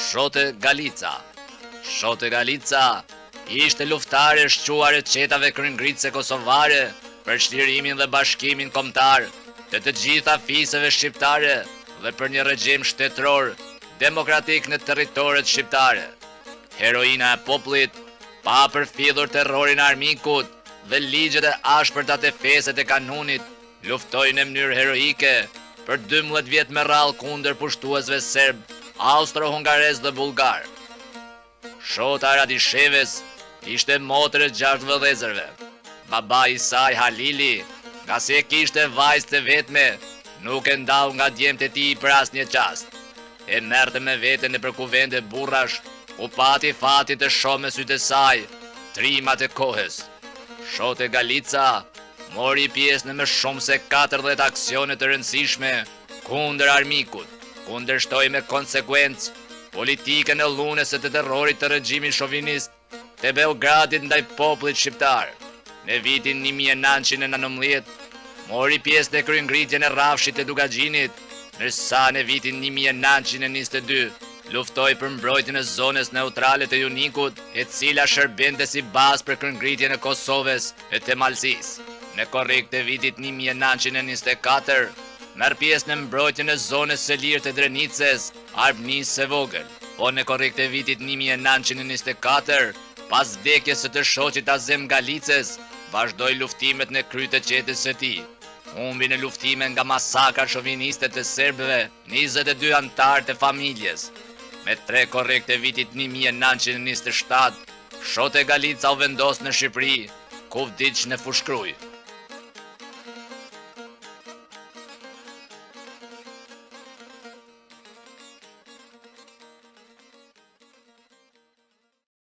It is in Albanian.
Shote Galica. Shote Galica ishte luftare shquar e qetave kryngritse kosovare për çlirimin dhe bashkimin kombëtar të gjitha fisëve shqiptare dhe për një regjim shtetëror demokratik në territoret shqiptare. Heroina e popullit, pa përfillur terrorin e armikut dhe ligjet e ashpërta të feset e kanunit, luftoi në mënyrë heroike për 12 vjet me radhë kundër pushtuesve serb, austro-hungarez dhe bulgar. Shota Radisheves ishte motër e 6 vëllezërve. Baba i saj Halili, nga se kishte vajzë të vetme, nuk e ndau nga djemtë e tij për asnjë çast. E merrte me vete nëpër kuvende burrash, u pati fati të shohë me sytë e saj trimat e kohës. Shote Galica mori pjesë në më shumë se 40 aksione të rëndësishme kundër armikut, kundërshtoi me konsekuencë politikën e lunës së të terrorit të regjimit shovinist të Beogradit ndaj popullit shqiptar. Në vitin 1919 mori pjesë në kryengritjen e rrafshit të Dugaxhinit, ndërsa në vitin 1922 luftoi për mbrojtjen e zonës neutrale të Junikut, e cila shërbente si bazë për kryengritjen e Kosovës e të Malësisë. Në korrik të vitit 1924 merr pjesë në mbrojtjen e zonës së lirë të Drenicës, Arbnisë së vogël. Po në korrik të vitit 1924, pas vdekjes së të shoqit Azem Galicës, vazhdoi luftimet në kry të qetës së tij. Humbi në luftime nga masakra shoviniste të serbëve 22 antar të familjes. Me 3 korrik të vitit 1927, Shote Galica u vendos në Shqipëri, ku vdiq në Fushkruj.